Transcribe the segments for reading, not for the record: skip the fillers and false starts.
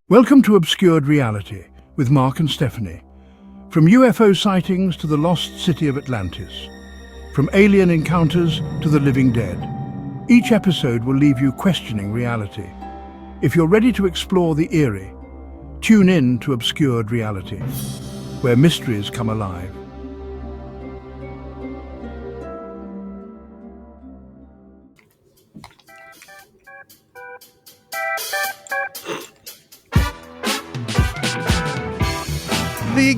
Welcome to Obscured Reality with Mark and Stephanie. From UFO sightings to the lost city of Atlantis, from alien encounters to the living dead, each episode will leave you questioning reality. If you're ready to explore the eerie, tune in to Obscured Reality, where mysteries come alive. The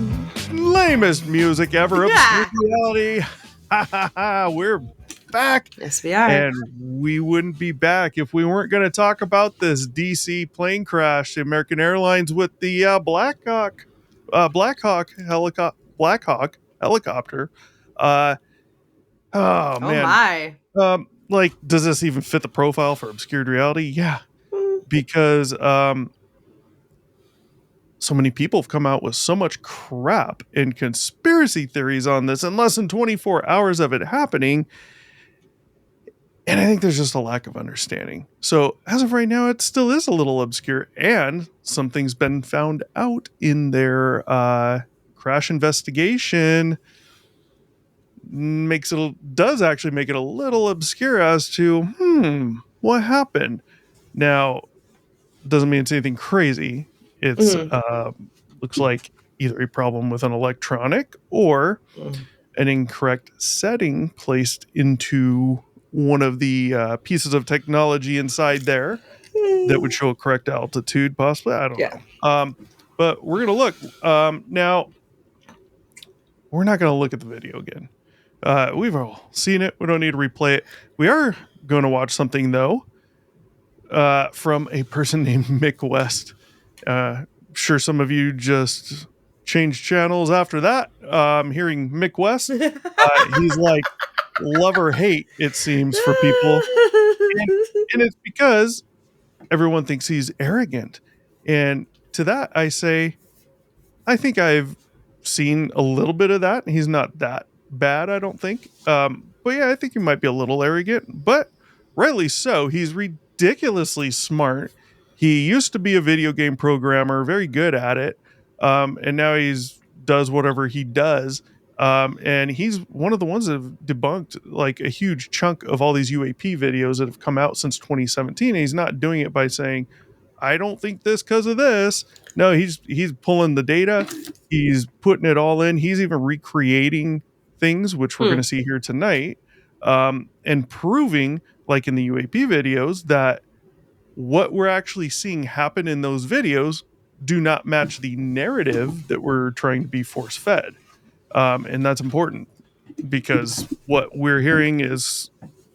lamest music ever. Yeah. Obscured Reality. We're back. Yes, we are. And we wouldn't be back if we weren't going to talk about this DC plane crash, the American Airlines with the Blackhawk helicopter. Oh oh man. my. Does this even fit the profile for Obscured Reality? Yeah, because so many people have come out with so much crap and conspiracy theories on this in less than 24 hours of it happening. And I think there's just a lack of understanding. So as of right now, it still is a little obscure, and something's been found out in their crash investigation. Does actually make it a little obscure as to what happened. Now, doesn't mean it's anything crazy. It's looks like either a problem with an electronic or an incorrect setting placed into one of the pieces of technology inside there that would show a correct altitude, possibly. I don't know. But we're gonna look. Now, we're not gonna look at the video again. We've all seen it. We don't need to replay it. We are going to watch something though. From a person named Mick West. Sure, some of you just changed channels after that. Hearing Mick West, he's like love or hate, it seems, for people. And it's because everyone thinks he's arrogant. And to that, I say, I think I've seen a little bit of that. He's not that bad, I don't think. But yeah, I think he might be a little arrogant, but rightly so. He's ridiculously smart. He used to be a video game programmer, very good at it, and now does whatever he does. And he's one of the ones that have debunked like a huge chunk of all these UAP videos that have come out since 2017. And he's not doing it by saying, "I don't think this because of this." No, he's pulling the data, he's putting it all in. He's even recreating things, which we're going to see here tonight, and proving, like in the UAP videos, that what we're actually seeing happen in those videos do not match the narrative that we're trying to be force fed. And that's important because what we're hearing is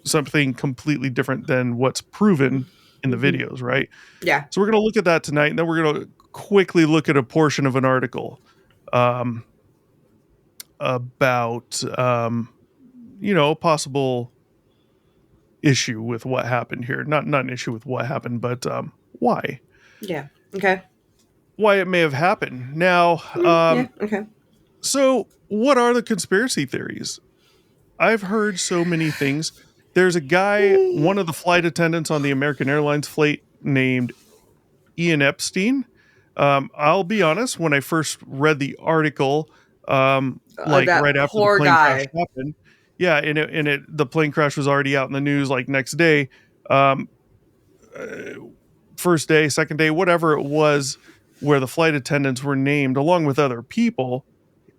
something completely different than what's proven in the videos, right? Yeah. So we're going to look at that tonight, and then we're going to quickly look at a portion of an article about, a possible issue with what happened here. Not an issue with what happened, but why. Yeah. Okay. Why it may have happened. Now, Okay. So what are the conspiracy theories? I've heard so many things. There's a guy, one of the flight attendants on the American Airlines flight named Ian Epstein. I'll be honest, when I first read the article, right after the plane crash happened, yeah, and the plane crash was already out in the news like next day, first day, second day, whatever it was, where the flight attendants were named along with other people.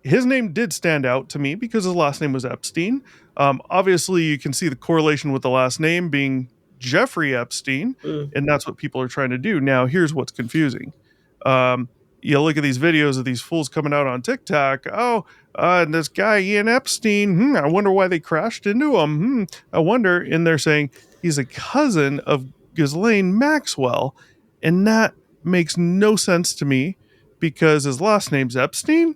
His name did stand out to me because his last name was Epstein. Obviously, you can see the correlation with the last name being Jeffrey Epstein, and that's what people are trying to do. Now, here's what's confusing. You look at these videos of these fools coming out on TikTok. And this guy, Ian Epstein, I wonder why they crashed into him. I wonder. And they're saying he's a cousin of Ghislaine Maxwell. And that makes no sense to me because his last name's Epstein.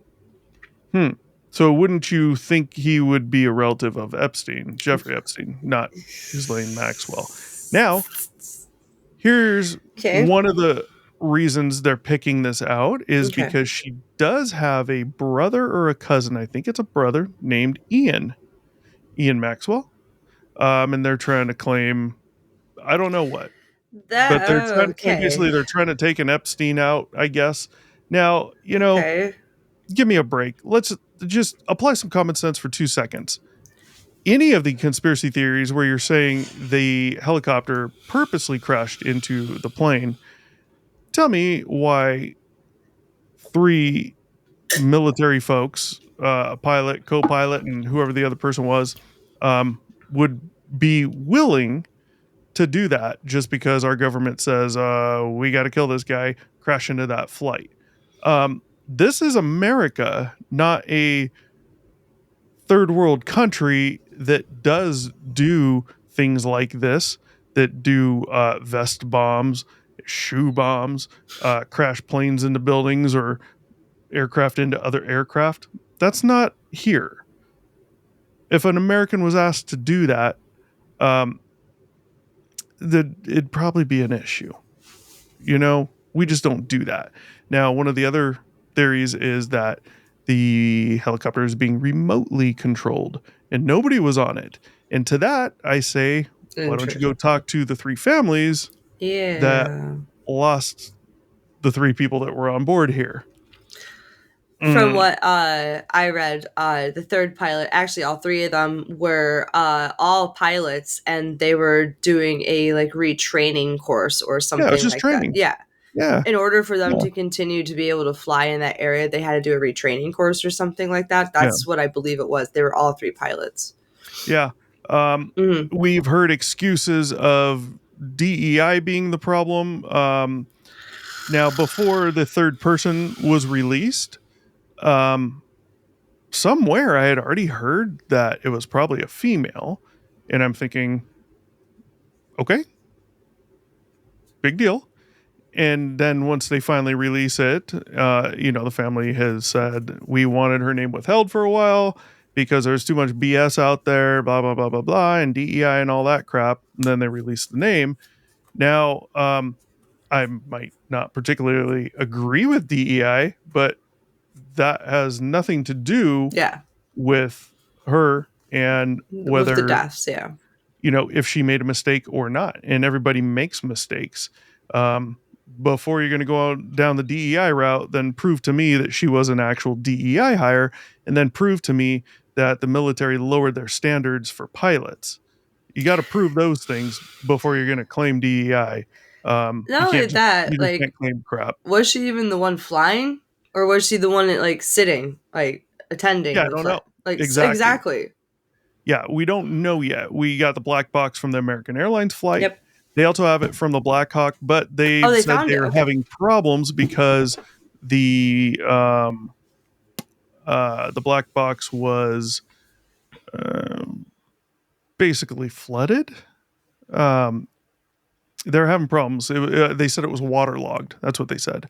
So wouldn't you think he would be a relative of Epstein, Jeffrey Epstein, not Ghislaine Maxwell? Now, here's one of the reasons they're picking this out is because she does have a brother or a cousin. I think it's a brother named Ian Maxwell. And they're trying to claim, I don't know what. but they're trying, like, Okay. basically they're trying to take an Epstein out, I guess. Now, Okay. give me a break. Let's just apply some common sense for 2 seconds. Any of the conspiracy theories where you're saying the helicopter purposely crashed into the plane, tell me why 3 military folks, a pilot, co-pilot, and whoever the other person was, would be willing to do that just because our government says, we got to kill this guy, crash into that flight. This is America, not a third world country that does do things like this, that do vest bombs, shoe bombs, crash planes into buildings or aircraft into other aircraft. That's not here. If an American was asked to do that, um, it'd probably be an issue. We just don't do that. Now, one of the other theories is that the helicopter is being remotely controlled and nobody was on it. And to that, I say, why don't you go talk to the 3 families that Yeah. lost the 3 people that were on board here? From what I read, the third pilot, actually all 3 of them were all pilots, and they were doing a like retraining course or Yeah, it's something just like that. training. Yeah. Yeah. In order for them Yeah. to continue to be able to fly in that area, they had to do a retraining course or something like that. Yeah. That's what I believe it was. They were all 3 pilots. Yeah. We've heard excuses of DEI being the problem. Now, before the third person was released, somewhere I had already heard that it was probably a female. And I'm thinking, okay, big deal. And then once they finally release it, the family has said, we wanted her name withheld for a while because there's too much BS out there, blah, blah, blah, blah, blah, and DEI and all that crap. And then they released the name. Now, I might not particularly agree with DEI, but that has nothing to do Yeah. with her and With the whether, deaths, yeah. if she made a mistake or not. And everybody makes mistakes. Before you're going to go down the DEI route, then prove to me that she was an actual DEI hire, and then prove to me that the military lowered their standards for pilots. You got to prove those things before you're going to claim DEI. Not You only can't just, that, you just can't like, claim crap. was she even the one flying, or was she the one like sitting, like attending Yeah, I the don't flight? know. Like Exactly. Yeah, we don't know yet. We got the black box from the American Airlines flight. Yep. They also have it from the Blackhawk, but they've They said found it. they're Okay. having problems because the black box was basically flooded. They're having problems. They said it was waterlogged. That's what they said.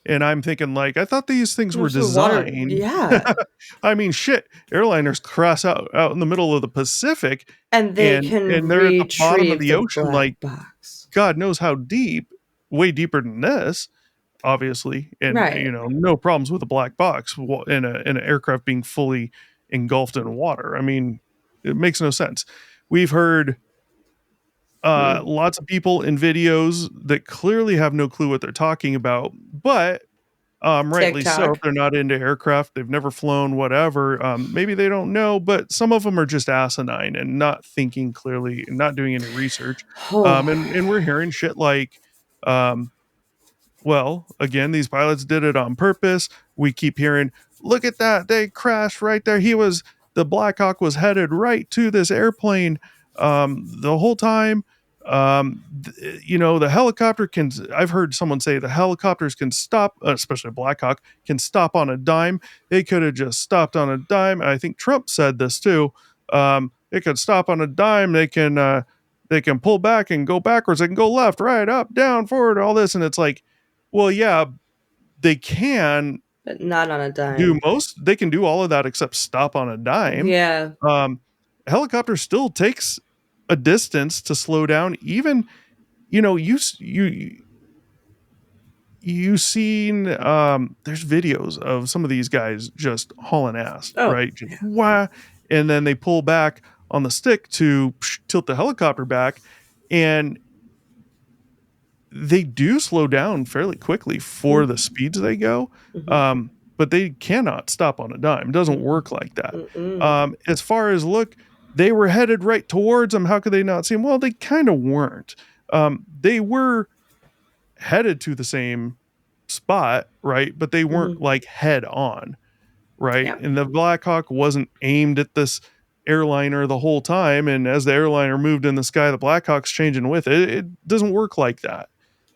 And I'm thinking, like, I thought these things were For water, designed. yeah. I mean, shit. Airliners cross out in the middle of the Pacific, And they can and they're at the bottom of retrieve the the ocean, black like box. God knows how deep, way deeper than this, obviously. And Right. no problems with a black box in an aircraft being fully engulfed in water. I mean, it makes no sense. We've heard lots of people in videos that clearly have no clue what they're talking about, but rightly so. If TikTok. they're not into aircraft, they've never flown, whatever. Maybe they don't know, but some of them are just asinine and not thinking clearly and not doing any research. Oh. And we're hearing shit like, well, again, these pilots did it on purpose. We keep hearing, look at that, they crashed right there. The Blackhawk was headed right to this airplane the whole time. The helicopter I've heard someone say the helicopters can stop, especially Blackhawk, can stop on a dime. They could have just stopped on a dime. I think Trump said this too. They could stop on a dime. They can pull back and go backwards. They can go left, right, up, down, forward, all this. And it's like, well, yeah, they can But not on a dime. they can do all of that except stop on a dime. Yeah. A helicopter still takes a distance to slow down. Even, you seen, there's videos of some of these guys just hauling ass, right? Just wah, and then they pull back on the stick to tilt the helicopter back. And they do slow down fairly quickly for the speeds they go. But they cannot stop on a dime. It doesn't work like that. Mm-mm. As far as look, they were headed right towards them. How could they not see them? Well, they kind of weren't. They were headed to the same spot, right? But they weren't like head on, right? Yep. And the Blackhawk wasn't aimed at this airliner the whole time. And as the airliner moved in the sky, the Blackhawk's changing with it. It doesn't work like that.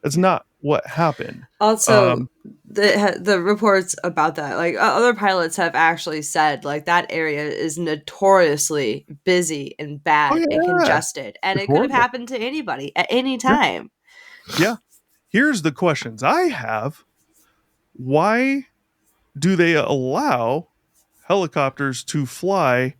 That's not what happened. Also, the reports about that, like other pilots have actually said, like that area is notoriously busy and Oh bad and yeah, congested, and it's it could have horrible. happened to anybody at any Yeah, time. yeah. Here's the questions I have. Why do they allow helicopters to fly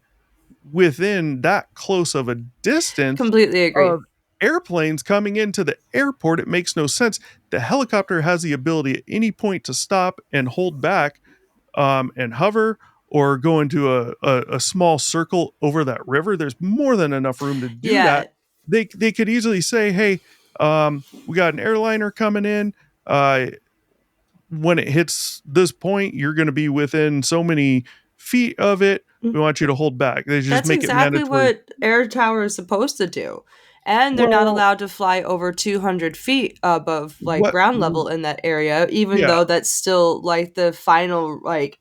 within that close of a distance Completely agree. of airplanes coming into the airport? It makes no sense. The helicopter has the ability at any point to stop and hold back, and hover, or go into a small circle over that river. There's more than enough room to do Yeah. that. They could easily say, hey, we got an airliner coming in. When it hits this point, you're going to be within so many feet of it. We want you to hold back. They just That's make it exactly mandatory. what air tower is supposed to do. And they're not Well, allowed to fly over 200 feet above like what? ground level in that area, even Yeah, though that's still like the final like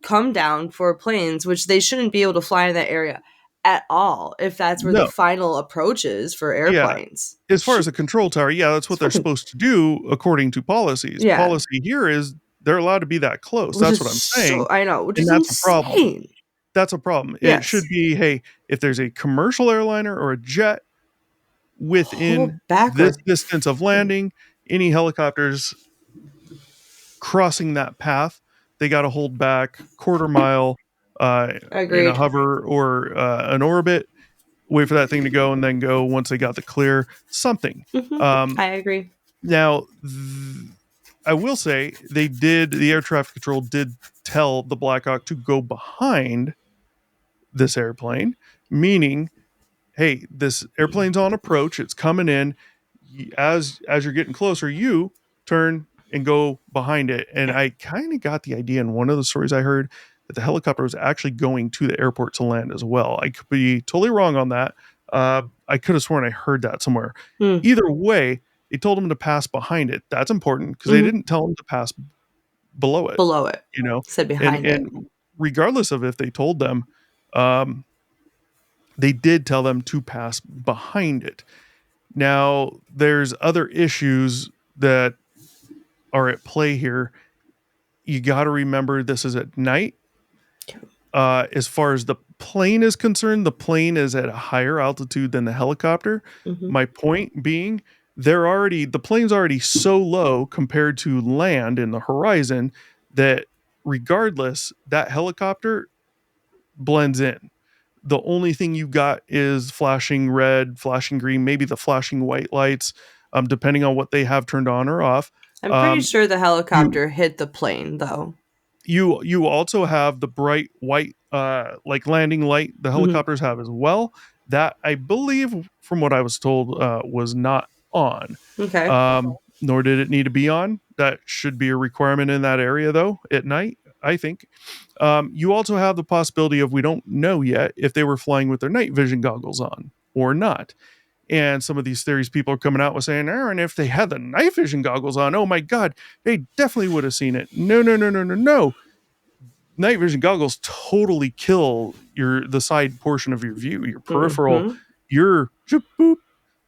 come down for planes, which they shouldn't be able to fly in that area at all if that's where the no, final approach is for yeah. airplanes. As far as a control tower, yeah, that's It's what they're fucking, supposed to do according to policies. yeah, Policy here is they're allowed to be that close. which That's is what I'm saying, so, I know, which and is that's a problem. insane. That's a problem. It should Yes. be, hey, if there's a commercial airliner or a jet Hold within this backward. distance of landing, any helicopters crossing that path, they got to hold back quarter mile in a Agreed. hover or an orbit, wait for that thing to go, and then go once they got the clear, something. Um, I agree. now, I will say the air traffic control did tell the Blackhawk to go behind this airplane, meaning, hey, this airplane's on approach, it's coming in. As you're getting closer, you turn and go behind it. And I kind of got the idea in one of the stories I heard that the helicopter was actually going to the airport to land as well. I could be totally wrong on that. I could have sworn I heard that somewhere. Hmm. Either way, they told them to pass behind it. That's important because they didn't tell them to pass below it. Below it. You know, Said and behind it. and regardless of if they told them, um, they did tell them to pass behind it. Now, there's other issues that are at play here. You got to remember this is at night. As far as the plane is concerned, the plane is at a higher altitude than the helicopter. My point being, the plane's already so low compared to land in the horizon that regardless, that helicopter blends in. The only thing you got is flashing red, flashing green, maybe the flashing white lights, depending on what they have turned on or off. I'm pretty sure the You helicopter hit the plane, though. you also have the bright white, like landing light. The helicopters have as well. That I believe, from what I was told, was not on. Okay. Nor did it need to be on. That should be a requirement in that area, though, at night, I think. You also have the possibility of, we don't know yet if they were flying with their night vision goggles on or not. And some of these theories people are coming out with saying, and if they had the night vision goggles on, oh my God, they definitely would have seen it. No, no, no, no, no, no. Night vision goggles totally kill the side portion of your view, your peripheral, your boop,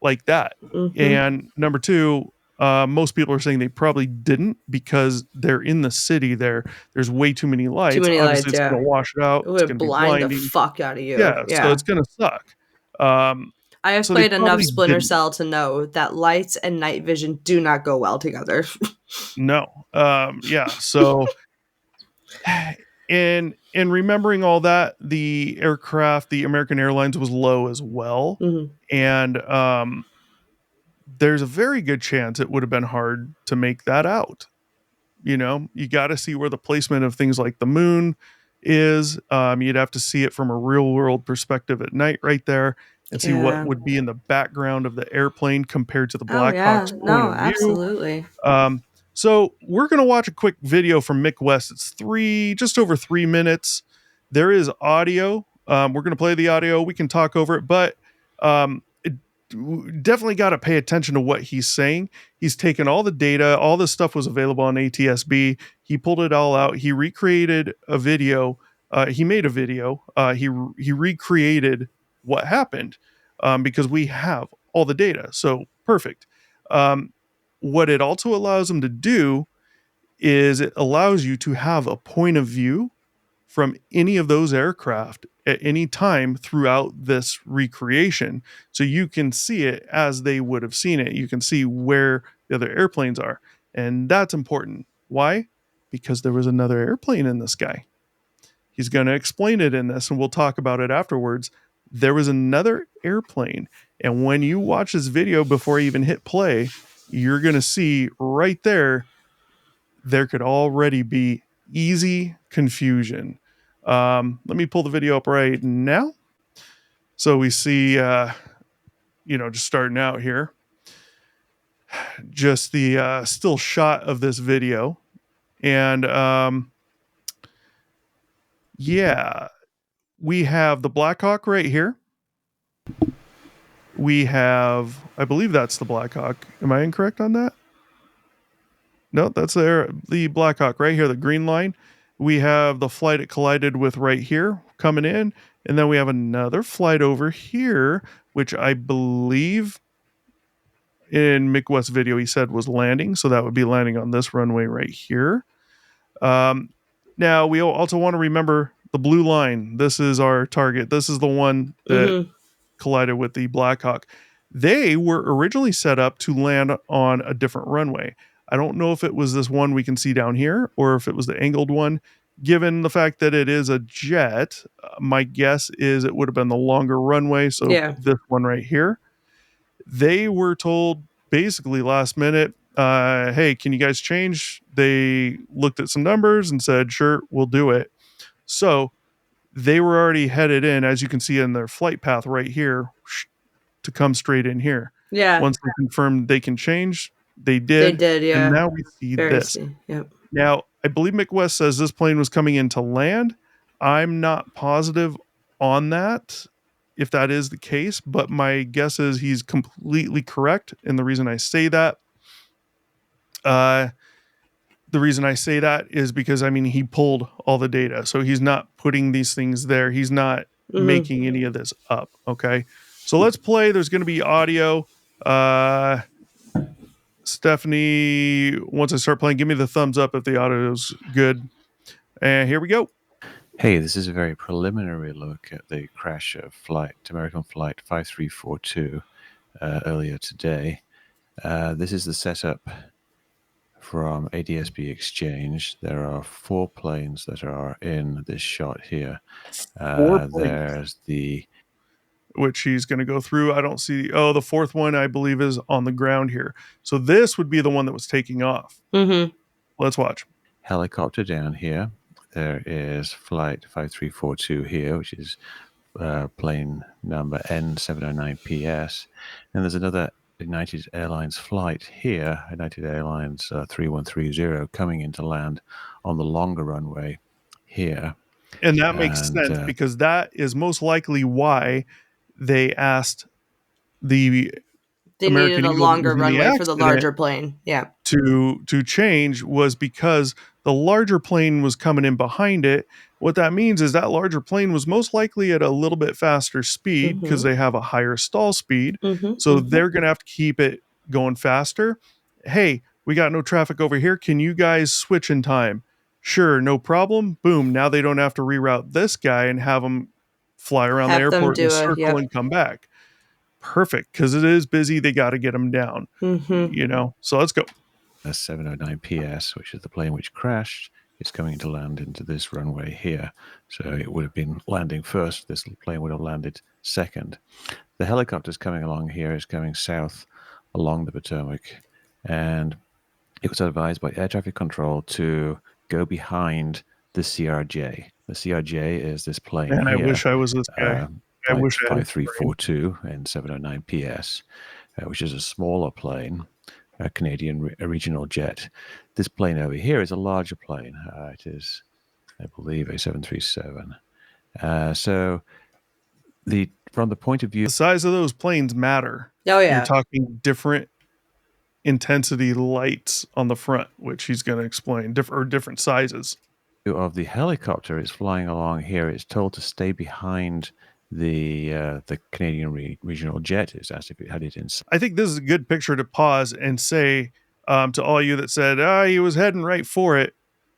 like that. And number two, most people are saying they probably didn't because they're in the city. There's way too many lights. Too many Obviously, lights, it's yeah. going to wash it out. It It's would going to be blind the blinding. fuck out of you. Yeah, so Yeah. it's going to suck. I have So they played enough probably Splinter didn't. Cell to know that lights and night vision do not go well together. No. Yeah. So, in remembering all that, the aircraft, the American Airlines, was low as well, and there's a very good chance it would have been hard to make that out. You got to see where the placement of things like the moon is. You'd have to see it from a real world perspective at night, right there. and see what Yeah. would be in the background of the airplane compared to the Oh yeah. Blackhawk's point No, of view. absolutely. So we're going to watch a quick video from Mick West. It's just over 3 minutes. There is audio. We're going to play the audio. We can talk over it, but definitely got to pay attention to what he's saying. He's taken all the data. All this stuff was available on ATSB. He pulled it all out. He recreated a video. He made a video. He recreated what happened because we have all the data. So perfect. What it also allows him to do is it allows you to have a point of view from any of those aircraft at any time throughout this recreation. So you can see it as they would have seen it. You can see where the other airplanes are. And that's important. Why? Because there was another airplane in the sky. He's going to explain it in this, and we'll talk about it afterwards. There was another airplane. And when you watch this video before I even hit play, you're going to see right there could already be easy confusion. Let me pull the video up right now. So we see, just starting out here, just the still shot of this video. And we have the Blackhawk right here. We have, I believe that's the Blackhawk. Am I incorrect on that? No, that's the Blackhawk right here, the green line. We have the flight it collided with right here coming in. And then we have another flight over here, which I believe in Mick West's video he said was landing. So that would be landing on this runway right here. Now, we also want to remember the blue line. This is our target. This is the one that collided with the Blackhawk. They were originally set up to land on a different runway. I don't know if it was this one we can see down here or if it was the angled one. Given the fact that it is a jet, my guess is it would have been the longer runway. So this one right here. They were told basically last minute, hey, can you guys change? They looked at some numbers and said, sure, we'll do it. So they were already headed in, as you can see in their flight path right here, to come straight in here. Yeah. Once they confirmed they can change, they did. They did, yeah. And now we see this. Yep. Now, I believe Mick West says this plane was coming in to land. I'm not positive on that, if that is the case, but my guess is he's completely correct. And the reason I say that, is because, he pulled all the data. So he's not putting these things there. He's not making any of this up. Okay. So let's play. There's going to be audio. Stephanie, once I start playing, give me the thumbs up if the audio is good. And here we go. Hey, this is a very preliminary look at the crash of American Flight 5342 earlier today. This is the setup from ADSB Exchange. There are 4 planes that are in this shot here. There's the... which he's going to go through. I don't see... Oh, the 4th one, I believe, is on the ground here. So this would be the one that was taking off. Let's watch. Helicopter down here. There is Flight 5342 here, which is plane number N709PS. And there's another United Airlines flight here, United Airlines 3130, coming into land on the longer runway here. And that makes sense because that is most likely why they asked the American needed a Eagle longer runway for the larger plane. Yeah. To change was because the larger plane was coming in behind it. What that means is that larger plane was most likely at a little bit faster speed because they have a higher stall speed. So they're going to have to keep it going faster. Hey, we got no traffic over here. Can you guys switch in time? Sure, no problem. Boom. Now they don't have to reroute this guy and have him fly around the airport in a circle and come back. Perfect, because it is busy. They got to get him down. So let's go. A 709 PS, which is the plane which crashed, is coming to land into this runway here. So it would have been landing first. This plane would have landed second. The helicopter's coming along here, is going south along the Potomac, and it was advised by air traffic control to go behind the CRJ. The CRJ is this plane. And here. I wish I was this guy. I wish I had 5342 and 709 PS, which is a smaller plane, a Canadian regional jet. This plane over here is a larger plane. It is, I believe, a 737. So from the point of view, the size of those planes matter. Oh You're yeah. talking different intensity lights on the front, which he's going to explain, different sizes. Of the helicopter is flying along here, it's told to stay behind the Canadian regional jet, is as if it had it inside. I think this is a good picture to pause and say to all you that said, he was heading right for it.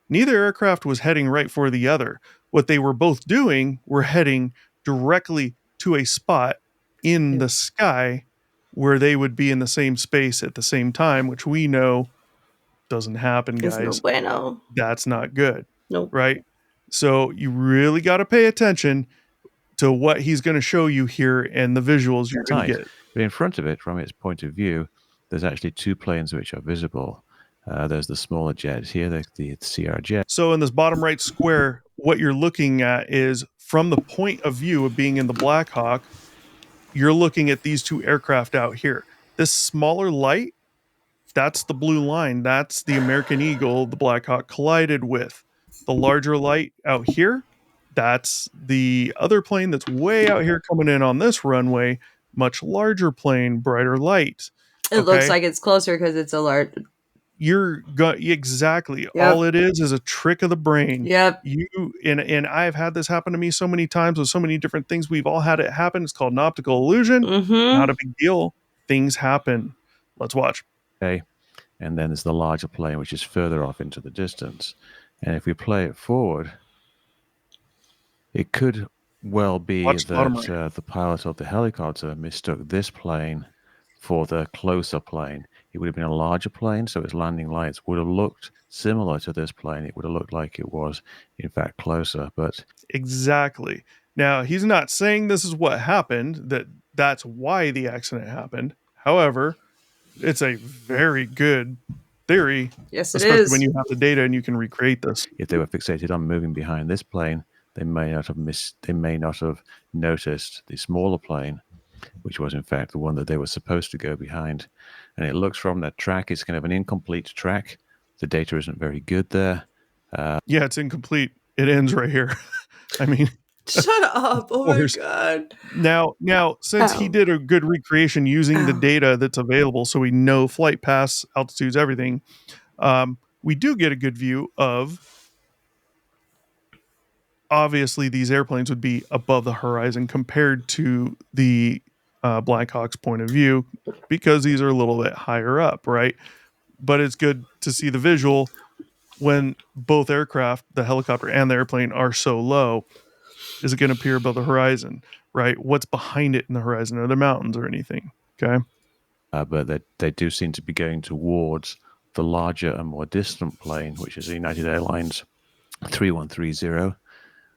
Neither aircraft was heading right for the other. What they were both doing were heading directly to a spot in the sky where they would be in the same space at the same time, which we know doesn't happen, It's no guys. bueno. That's not good. Nope. Right? So you really got to pay attention to what he's going to show you here and the visuals you're going to get. But in front of it, from its point of view, there's actually two planes which are visible. There's the smaller jet here, the CR jet. So in this bottom right square, what you're looking at is from the point of view of being in the Blackhawk, you're looking at these two aircraft out here. This smaller light, that's the blue line. That's the American Eagle the Blackhawk collided with. The larger light out here, that's the other plane that's way out here coming in on this runway. Much larger plane, brighter light. It looks like it's closer because it's a large. Exactly. Yep. All it is a trick of the brain. Yep. And I've had this happen to me so many times with so many different things. We've all had it happen. It's called an optical illusion. Mm-hmm. Not a big deal. Things happen. Let's watch. Okay. And then there's the larger plane, which is further off into the distance. And if we play it forward, it could well be that the pilot of the helicopter mistook this plane for the closer plane. It would have been a larger plane, so its landing lights would have looked similar to this plane. It would have looked like it was, in fact, closer. But exactly. Now, he's not saying this is what happened, that's why the accident happened. However, it's a very good theory. Yes, it especially is. when you have the data and you can recreate this. If they were fixated on moving behind this plane, they may not have noticed the smaller plane, which was in fact the one that they were supposed to go behind. And it looks from that track, it's kind of an incomplete track. The data isn't very good there. Yeah, it's incomplete. It ends right here. I mean, shut up. Oh my God. Now, since he did a good recreation using the data that's available, so we know flight paths, altitudes, everything, we do get a good view of, obviously, these airplanes would be above the horizon compared to the Blackhawk's point of view because these are a little bit higher up, right? But it's good to see the visual when both aircraft, the helicopter and the airplane, are so low. Is it going to appear above the horizon, right? What's behind it in the horizon? Are there mountains or anything? Okay. But they do seem to be going towards the larger and more distant plane, which is the United Airlines 3130,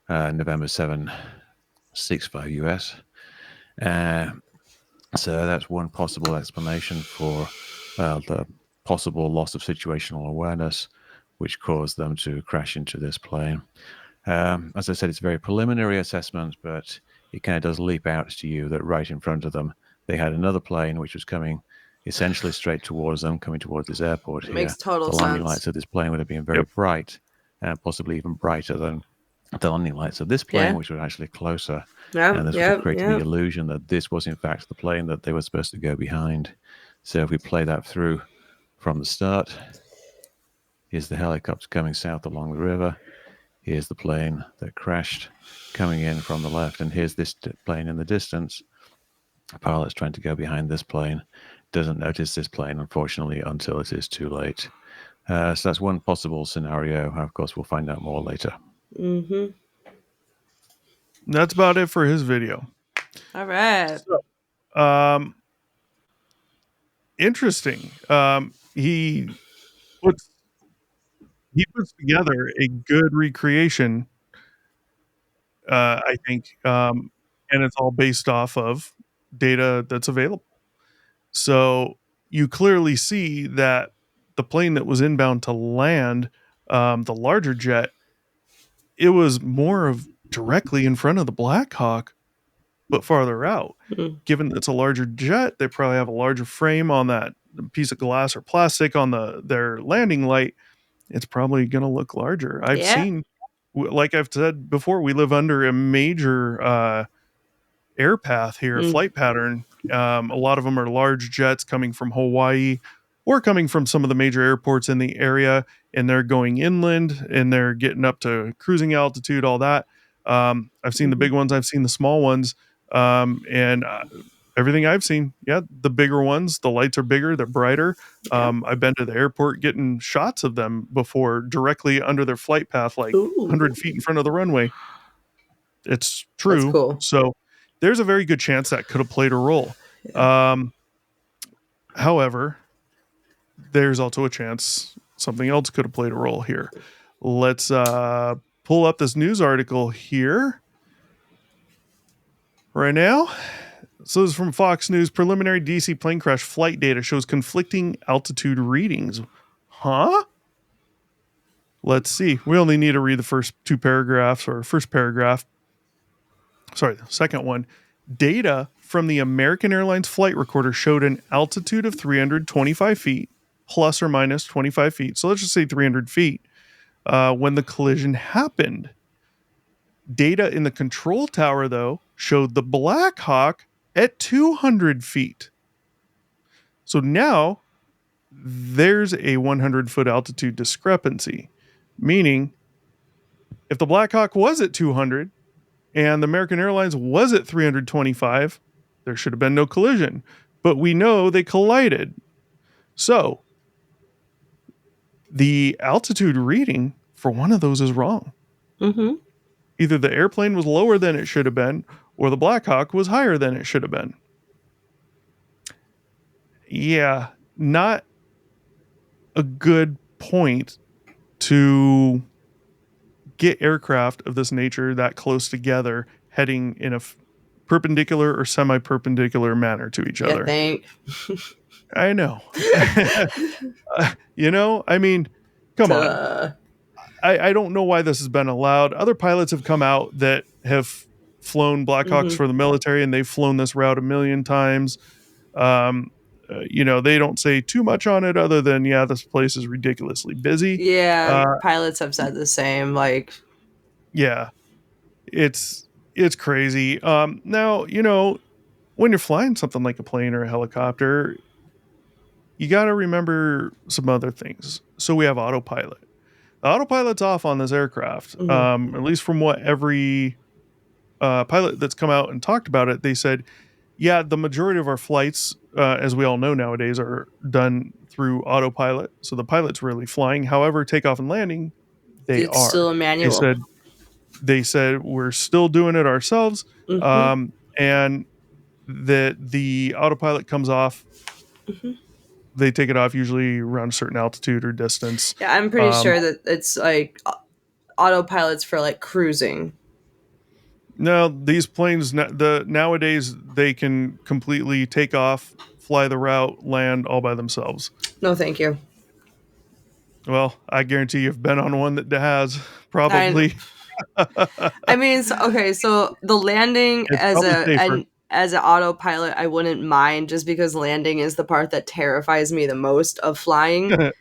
November 765 US. So that's one possible explanation for the possible loss of situational awareness, which caused them to crash into this plane. As I said, it's a very preliminary assessment, but it kind of does leap out to you that right in front of them, they had another plane which was coming essentially straight towards them, coming towards this airport here. Makes total sense. The landing lights of this plane would have been very bright, and possibly even brighter than the landing lights of this plane, which were actually closer. And this would have created the illusion that this was, in fact, the plane that they were supposed to go behind. So if we play that through from the start, here's the helicopter coming south along the river. Here's the plane that crashed coming in from the left. And here's this plane in the distance. The pilot's trying to go behind this plane. Doesn't notice this plane, unfortunately, until it is too late. So that's one possible scenario. Of course, we'll find out more later. Mm-hmm. That's about it for his video. All right. So, interesting. He puts together a good recreation, I think, and it's all based off of data that's available. So you clearly see that the plane that was inbound to land, the larger jet, it was more of directly in front of the Blackhawk but farther out. Mm. Given that it's a larger jet, they probably have a larger frame on that piece of glass or plastic on their landing light. It's probably going to look larger. I've Yeah. seen, like I've said before, we live under a major air path here, Mm. flight pattern. A lot of them are large jets coming from Hawaii or coming from some of the major airports in the area, and they're going inland and they're getting up to cruising altitude, all that. I've seen the big ones, I've seen the small ones, and everything I've seen, yeah, the bigger ones, the lights are bigger, they're brighter. I've been to the airport getting shots of them before directly under their flight path, like Ooh. 100 feet in front of the runway. It's That's true. cool. So there's a very good chance that could have played a role. However, there's also a chance something else could have played a role here. Let's pull up this news article here right now. So this is from Fox News. Preliminary DC plane crash flight data shows conflicting altitude readings. Huh? Let's see. We only need to read the first two paragraphs, or first paragraph. Sorry, the second one. Data from the American Airlines flight recorder showed an altitude of 325 feet, plus or minus 25 feet. So let's just say 300 feet when the collision happened. Data in the control tower, though, showed the Blackhawk at 200 feet. So now there's a 100-foot altitude discrepancy, meaning if the Blackhawk was at 200 and the American Airlines was at 325, there should have been no collision. But we know they collided. So the altitude reading for one of those is wrong. Mm-hmm. Either the airplane was lower than it should have been, or the Blackhawk was higher than it should have been. Yeah, not a good point to get aircraft of this nature that close together heading in a perpendicular or semi-perpendicular manner to each other. Think. I know. I mean, come on. I don't know why this has been allowed. Other pilots have come out that have flown Blackhawks for the military, and they've flown this route a million times. They don't say too much on it other than, yeah, this place is ridiculously busy. Yeah, pilots have said the same. Like, yeah, it's crazy. Now, when you're flying something like a plane or a helicopter, you got to remember some other things. So we have autopilot. The autopilot's off on this aircraft. At least from what every pilot that's come out and talked about it, they said, yeah, the majority of our flights, as we all know nowadays, are done through autopilot. So the pilot's really flying. However, takeoff and landing, it's still a manual. They said we're still doing it ourselves, and that the autopilot comes off. They take it off usually around a certain altitude or distance. Yeah, I'm pretty sure that it's like autopilots for like cruising. No, these planes nowadays they can completely take off, fly the route, land all by themselves. No, thank you. Well, I guarantee you've been on one that has, probably. I mean, so the landing as an autopilot, I wouldn't mind, just because landing is the part that terrifies me the most of flying.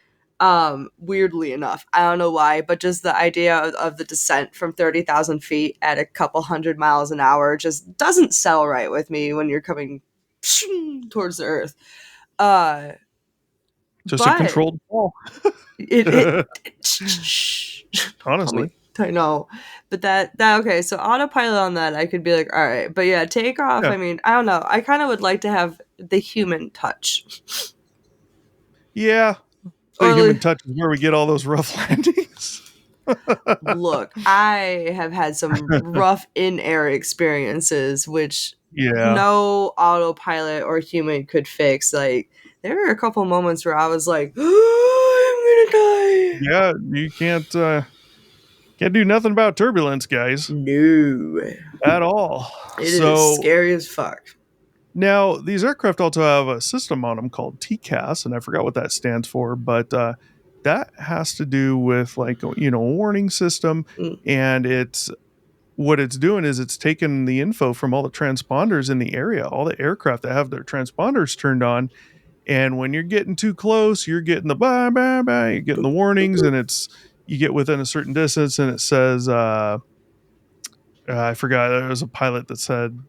Weirdly enough, I don't know why, but just the idea of the descent from 30,000 feet at a couple 100 miles an hour just doesn't sell right with me when you're coming towards the earth. Just a controlled fall. Honestly. I know, but that okay. So autopilot on that, I could be like, all right, but yeah, takeoff. Yeah. I mean, I don't know. I kind of would like to have the human touch. Yeah, the human touch is where we get all those rough landings. Look, I have had some rough in-air experiences, which no autopilot or human could fix. Like, there were a couple moments where I was like, oh, I'm gonna die. Yeah, you can't do nothing about turbulence, guys. No. At all. It is scary as fuck. Now, these aircraft also have a system on them called TCAS, and I forgot what that stands for, but that has to do with, like, a warning system, and it's what it's doing is it's taking the info from all the transponders in the area, all the aircraft that have their transponders turned on. And when you're getting too close, you're getting the bye, bye, bye, you're getting the warnings, and you get within a certain distance and it says, I forgot, there was a pilot that said,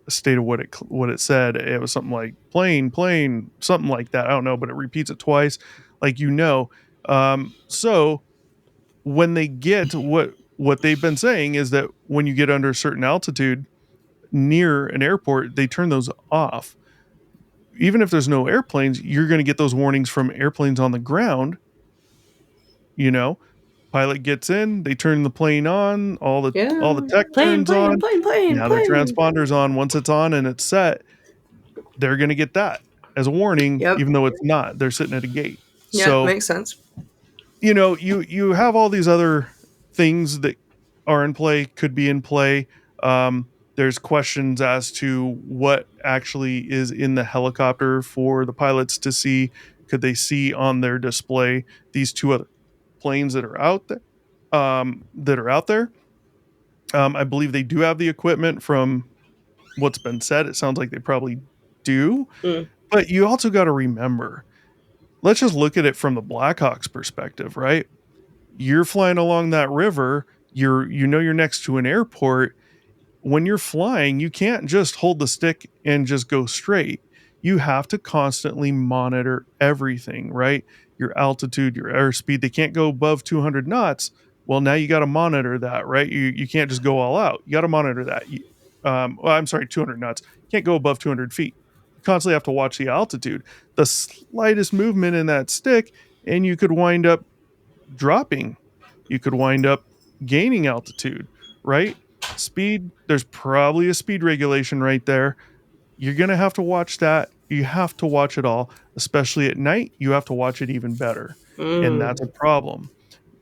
stated what it said. It was something like plane, something like that. I don't know, but it repeats it twice, like so when they get what they've been saying is that when you get under a certain altitude near an airport, they turn those off. Even if there's no airplanes, you're going to get those warnings from airplanes on the ground. You know, pilot gets in, they turn the plane on, all the tech turns on. Now their transponder's on. Once it's on and it's set, they're going to get that as a warning, Yep. even though it's not. They're sitting at a gate. Yeah, So makes sense. you have all these other things that are in play, could be in play. There's questions as to what actually is in the helicopter for the pilots to see. Could they see on their display these two other planes that are out there? I believe they do have the equipment from what's been said. It sounds like they probably do. Mm. But you also got to remember, let's just look at it from the Blackhawks perspective, right? You're flying along that river, you're next to an airport. When you're flying, you can't just hold the stick and just go straight. You have to constantly monitor everything, right? Your altitude, your airspeed. They can't go above 200 knots. Well, now you got to monitor that, right? You can't just go all out. You got to monitor that. 200 knots. You can't go above 200 feet. You constantly have to watch the altitude. The slightest movement in that stick, and you could wind up dropping. You could wind up gaining altitude, right? Speed, there's probably a speed regulation right there. You're going to have to watch that. You have to watch it all, especially at night. You have to watch it even better. And that's a problem.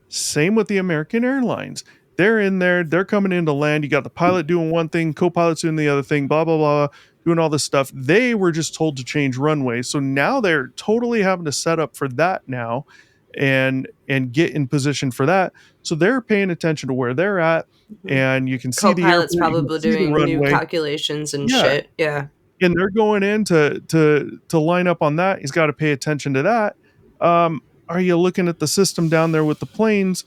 Same with the American Airlines. They're in there, they're coming into land. You got the pilot doing one thing, co-pilot's doing the other thing, blah, blah, blah, doing all this stuff. They were just told to change runways. So now they're totally having to set up for that now and get in position for that. So they're paying attention to where they're at, and you can see the airport, Co-pilot's probably doing new calculations and shit. Yeah. And they're going in to line up on that. He's got to pay attention to that. Are you looking at the system down there with the planes?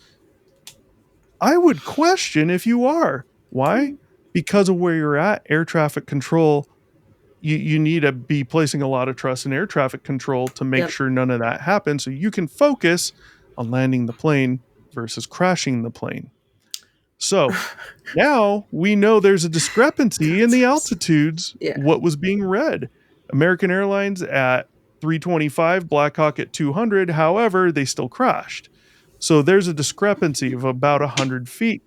I would question if you are. Why? Because of where you're at, air traffic control. You need to be placing a lot of trust in air traffic control to make sure none of that happens, so you can focus on landing the plane versus crashing the plane. So now we know there's a discrepancy in the altitudes. What was being read? American Airlines at 325, Blackhawk at 200. However, they still crashed. So there's a discrepancy of about 100 feet.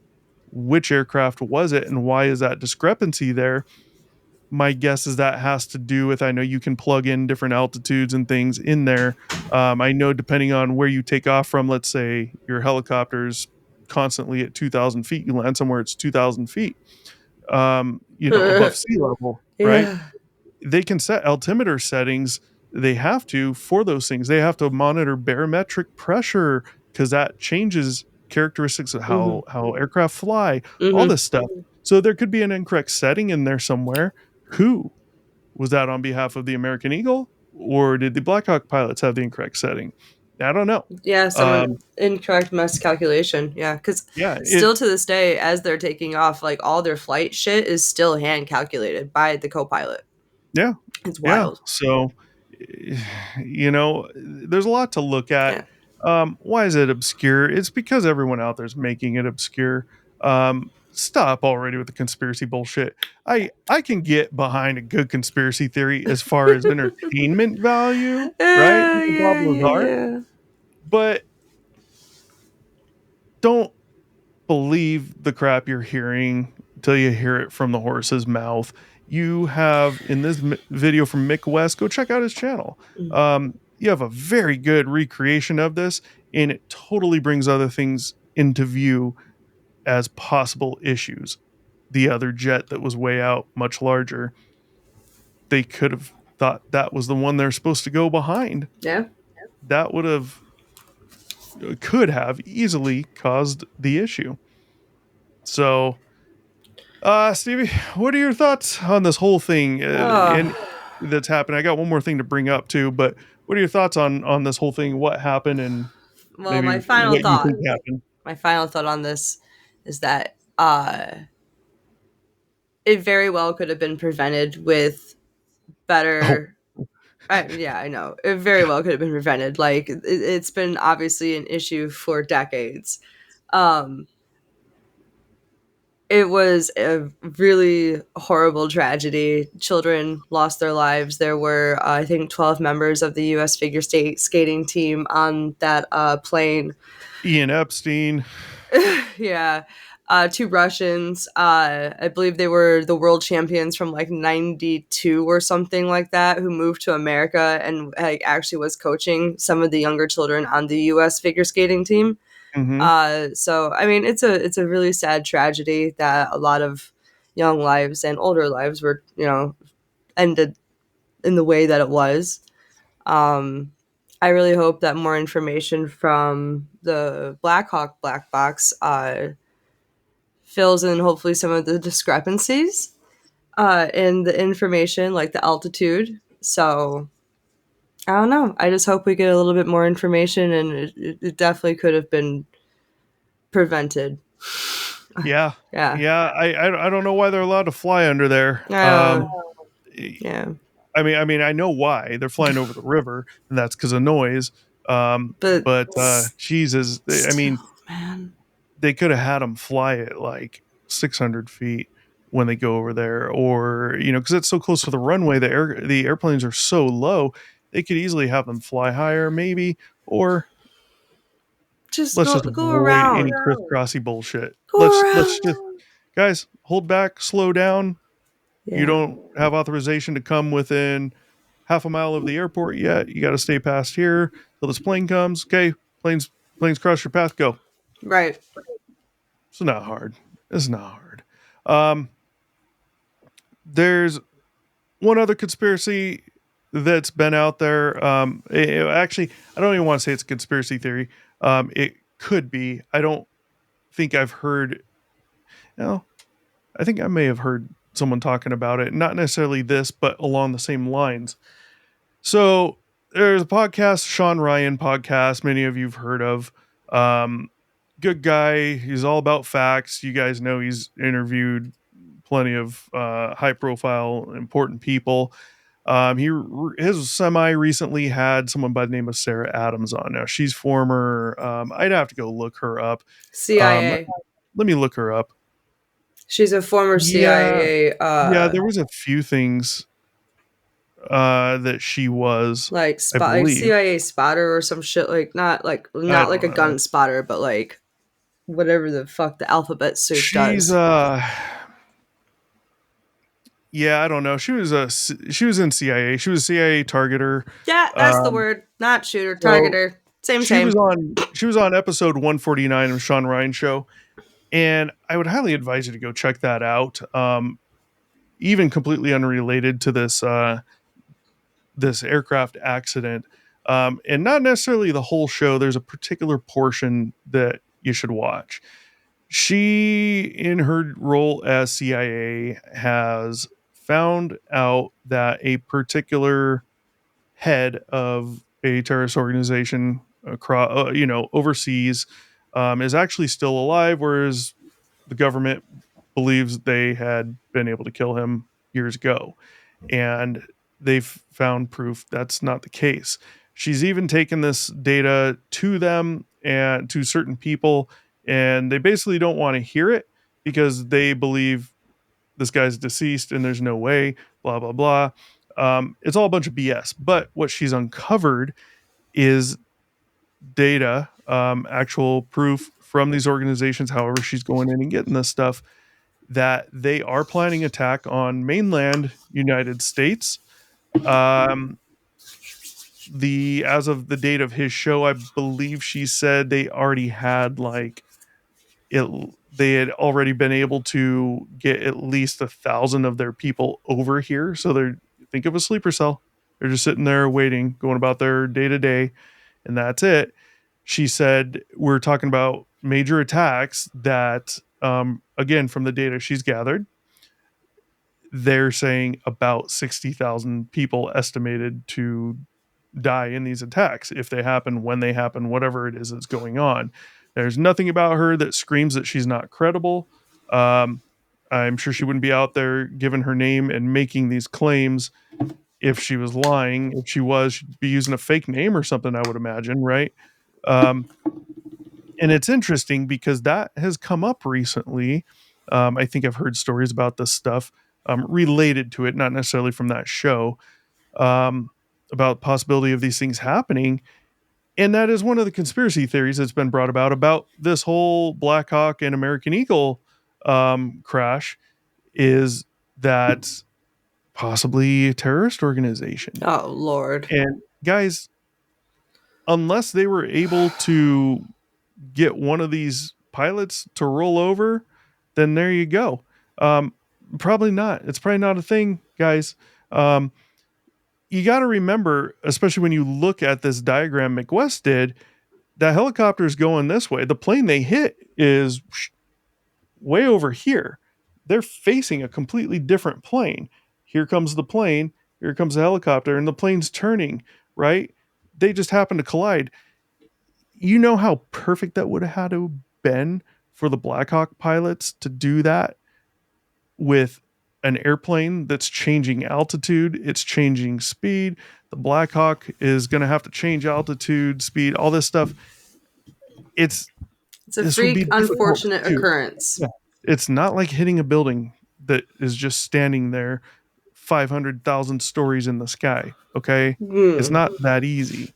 Which aircraft was it, and why is that discrepancy there? My guess is that has to do with, I know you can plug in different altitudes and things in there. I know depending on where you take off from, let's say your helicopter's constantly at 2,000 feet, you land somewhere it's 2,000 feet, above sea level, right? They can set altimeter settings. They have to, for those things. They have to monitor barometric pressure because that changes characteristics of how aircraft fly, all this stuff. So there could be an incorrect setting in there somewhere. Who was that on behalf of the American Eagle, or did the Blackhawk pilots have the incorrect setting? I don't know. Yeah, some incorrect miscalculation. Yeah, because still to this day, as they're taking off, like all their flight shit is still hand calculated by the co-pilot. Yeah, it's wild. Yeah. So, there's a lot to look at. Why is it obscure? It's because everyone out there is making it obscure. Stop already with the conspiracy bullshit. I can get behind a good conspiracy theory as far as entertainment value, right? But don't believe the crap you're hearing until you hear it from the horse's mouth. You have, in this video from Mick West, go check out his channel. You have a very good recreation of this, and it totally brings other things into view as possible issues. The other jet that was way out, much larger, they could have thought that was the one they're supposed to go behind. Yeah. That could have easily caused the issue. So Stevie, what are your thoughts on this whole thing and Oh, that's happened? I got one more thing to bring up too, but what are your thoughts on this whole thing? What happened and well, maybe what you think happened? my final thought on this is that it very well could have been prevented with Oh, better. Yeah, I know. It very well could have been prevented. Like it's been obviously an issue for decades. Um, it was a really horrible tragedy. Children lost their lives. There were, I think, 12 members of the U.S. skating team on that plane. Ian Epstein. Yeah. Two Russians. I believe they were the world champions from like 92 or something like that, who moved to America and like, actually was coaching some of the younger children on the U.S. figure skating team. Mm-hmm. So I mean, it's a really sad tragedy that a lot of young lives and older lives were, ended in the way that it was. Um, I really hope that more information from the Blackhawk black box fills in hopefully some of the discrepancies in the information, like the altitude. So I don't know. I just hope we get a little bit more information, and it definitely could have been prevented. Yeah. Yeah. Yeah. I don't know why they're allowed to fly under there. Uh, yeah. I know why they're flying over the river, and that's because of noise. But But Jesus, I mean, still, man. they could have had them fly at like 600 feet when they go over there, or because it's so close to the runway, the airplanes are so low, they could easily have them fly higher, maybe, or Just let's go just go avoid any around. crisscrossy bullshit. Go Let's around. just guys hold back, slow down. You Yeah. don't have authorization to come within half a mile of the airport yet. You got to stay past here till this plane comes. Okay, planes cross your path. Go. Right. It's not hard. It's not hard. Um, there's one other conspiracy that's been out there. Actually, I don't even want to say it's a conspiracy theory. It could be. I don't think I've heard. No, I think I may have heard someone talking about it. Not necessarily this, but along the same lines. So there's a podcast, Sean Ryan podcast. Many of you've heard of. Um, Good guy. He's all about facts. You guys know he's interviewed plenty of high profile, important people. His semi recently had someone by the name of Sarah Adams on. Now she's former. I'd have to go look her up. Let, CIA. let me look her up. She's a former Yeah, CIA, yeah. There was a few things that she was, like I spot, like believe. CIA spotter or some shit. Like I not like don't a know. gun spotter, but like whatever the fuck the alphabet soup She's does. yeah, I don't know. She was in CIA. She was a CIA targeter. Yeah, that's the Um, word. Not shooter, so targeter. Same. she was on episode 149 of Sean Ryan show, and I would highly advise you to go check that out. Even completely unrelated to this aircraft accident, and not necessarily the whole show. There's a particular portion that you should watch. She, in her role as CIA, has found out that a particular head of a terrorist organization across, overseas, is actually still alive, whereas the government believes they had been able to kill him years ago, and they've found proof that's not the case. She's even taken this data to them and to certain people, and they basically don't want to hear it because they believe this guy's deceased and there's no way, blah, blah, blah. It's all a bunch of BS. But what she's uncovered is data, actual proof from these organizations, however, she's going in and getting this stuff, that they are planning attack on mainland United States. Um, the as of the date of his show, I believe she said they already had like it. They had already been able to get at least 1,000 of their people over here. So they're think of a sleeper cell. They're just sitting there waiting, going about their day to day, and that's it. She said we're talking about major attacks that again, from the data she's gathered, they're saying about 60,000 people estimated to die in these attacks if they happen, when they happen, whatever it is that's going on. There's nothing about her that screams that she's not credible. I'm sure she wouldn't be out there giving her name and making these claims if she was lying. If she was, she'd be using a fake name or something, I would imagine, right? Um, and it's interesting because that has come up recently. I think I've heard stories about this stuff related to it, not necessarily from that show, about possibility of these things happening. And that is one of the conspiracy theories that's been brought about this whole Blackhawk and American Eagle crash, is that possibly a terrorist organization. Oh, Lord. And guys, unless they were able to get one of these pilots to roll over, then there you go. Probably not. It's probably not a thing, guys. You got to remember, especially when you look at this diagram McWest did, that helicopter is going this way. The plane they hit is way over here. They're facing a completely different plane. Here comes the plane. Here comes the helicopter, and the plane's turning, right? They just happen to collide. You know how perfect that would have had to have been for the Blackhawk pilots to do that with an airplane that's changing altitude, it's changing speed. The Blackhawk is going to have to change altitude, speed, all this stuff. It's a freak, unfortunate occurrence. Yeah. It's not like hitting a building that is just standing there 500,000 stories in the sky. Okay. It's not that easy.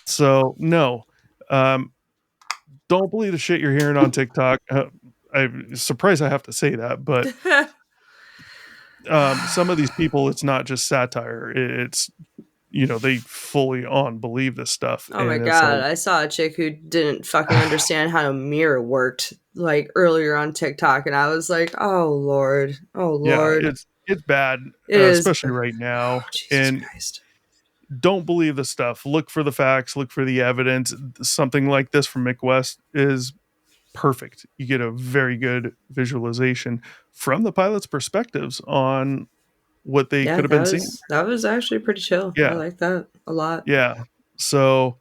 So no, don't believe the shit you're hearing on TikTok. I'm surprised I have to say that, but some of these people, it's not just satire. It's, they fully on believe this stuff. Oh my God. I saw a chick who didn't fucking understand how a mirror worked like earlier on TikTok. And I was like, oh Lord. Yeah, it's bad, especially right now. Oh, Jesus and Christ. Don't believe the stuff. Look for the facts, look for the evidence. Something like this from McWest is perfect. You get a very good visualization from the pilot's perspectives on what they could have been seeing. That was actually pretty chill. Yeah. I like that a lot. Yeah. So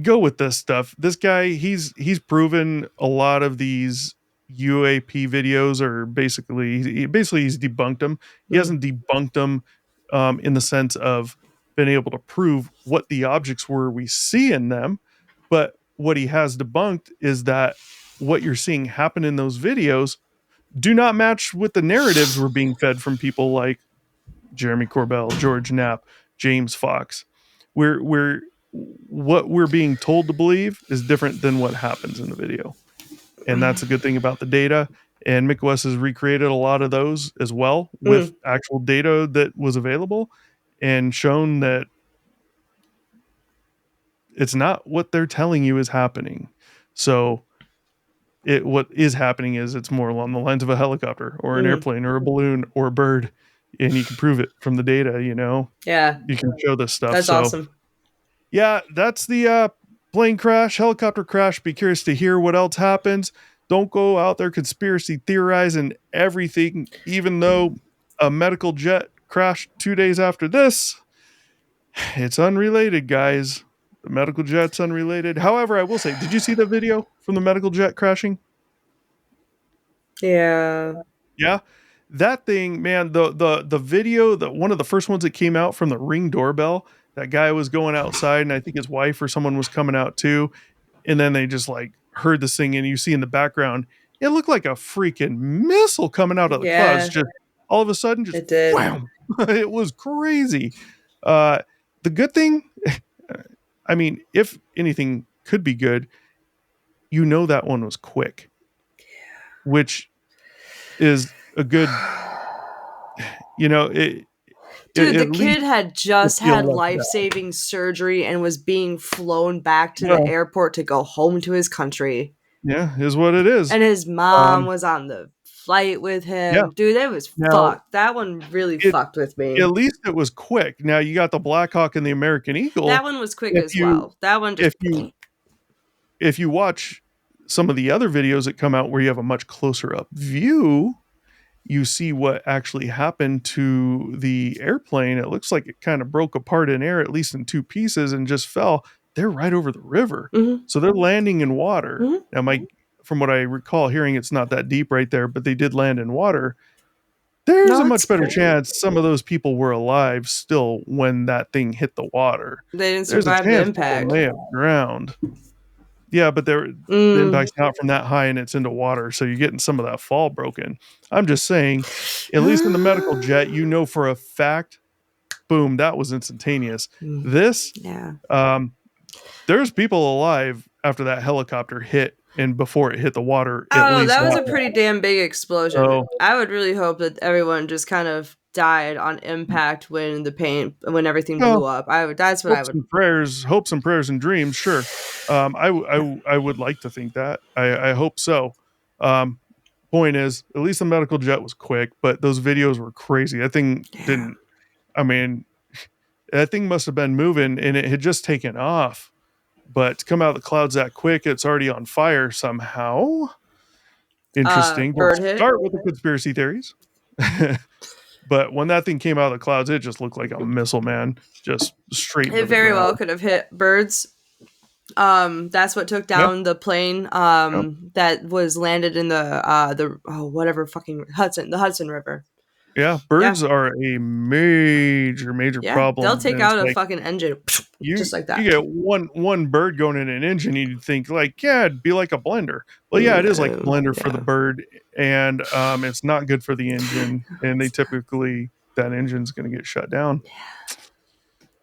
go with this stuff. This guy, he's proven a lot of these UAP videos are basically he's debunked them. He hasn't debunked them in the sense of been able to prove what the objects were we see in them, but what he has debunked is that what you're seeing happen in those videos do not match with the narratives we're being fed from people like Jeremy Corbell, George Knapp, James Fox. What we're being told to believe is different than what happens in the video. And that's a good thing about the data. And McWest has recreated a lot of those as well with actual data that was available and shown that it's not what they're telling you is happening. So what is happening is it's more along the lines of a helicopter or an airplane or a balloon or a bird. And you can prove it from the data, Yeah. You can show this stuff. That's awesome. Yeah, that's the plane crash, helicopter crash. Be curious to hear what else happens. Don't go out there conspiracy theorizing everything, even though a medical jet crashed 2 days after this. It's unrelated, guys. The medical jet's unrelated. However, I will say, did you see the video from the medical jet crashing? Yeah. Yeah. That thing, man, the video, one of the first ones that came out from the Ring doorbell, that guy was going outside and I think his wife or someone was coming out too. And then they just like heard this thing and you see in the background, it looked like a freaking missile coming out of the clouds. Just all of a sudden, just it did. Wham! It was crazy. The good thing, I mean, if anything could be good, that one was quick, which is a good, Dude, the kid had just had life-saving surgery and was being flown back to the airport to go home to his country. Yeah, is what it is. And his mom was on the flight with him. Yeah. Dude, that was fucked. That one really fucked with me. At least it was quick. Now you got the Blackhawk and the American Eagle. That one was quick as well. That one just... If you watch some of the other videos that come out where you have a much closer up view, you see what actually happened to the airplane. It looks like it kind of broke apart in air, at least in two pieces, and just fell. They're right over the river. Mhm. So they're landing in water. Mhm. Now, from what I recall hearing, it's not that deep right there, but they did land in water. There's No, a much it's better great. chance some of those people were alive still when that thing hit the water. They didn't There's a survive the chance people impact. may have drowned. Yeah, but the impact's not from that high and it's into water, so you're getting some of that fall broken. I'm just saying, at least in the medical jet, you know for a fact, boom, that was instantaneous. This, Yeah. there's people alive after that helicopter hit and before it hit the water. Oh, that was a pretty damn big explosion. So- I would really hope that everyone just kind of died on impact when everything blew up. That's what I would. Hopes and prayers and dreams. Sure, I would like to think that. I hope so. Point is, at least the medical jet was quick, but those videos were crazy. That thing didn't. I mean, that thing must have been moving, and it had just taken off. But to come out of the clouds that quick, it's already on fire somehow. Interesting. Bird We'll hit. start with the conspiracy theories. But when that thing came out of the clouds, it just looked like a missile, man. Just straight. It very well could have hit birds. That's what took down the plane. That was landed in the Hudson River. Yeah, birds are a major problem. They'll take out a fucking engine just like that. You get one bird going in an engine, you'd think like, yeah, it'd be like a blender. Well, yeah, it is like a blender for the bird, and it's not good for the engine, and that engine's going to get shut down.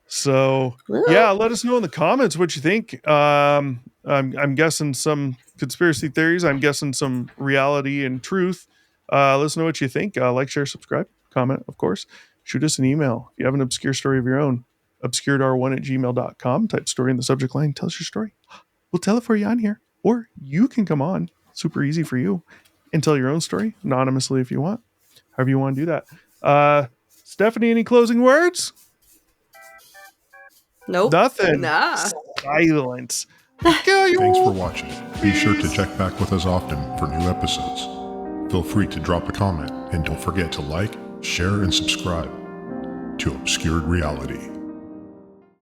So yeah, let us know in the comments what you think. I'm guessing some conspiracy theories. I'm guessing some reality and truth. Let us know what you think. Like, share, subscribe, comment, of course. Shoot us an email if you have an obscure story of your own. obscuredr1@gmail.com. Type story in the subject line. Tell us your story. We'll tell it for you on here. Or you can come on. Super easy for you. And tell your own story anonymously if you want. However you want to do that. Stephanie, any closing words? Nope. Nothing. Nah. Silence. Thanks for watching. Be sure to check back with us often for new episodes. Feel free to drop a comment and don't forget to like, share, and subscribe to Obscured Reality.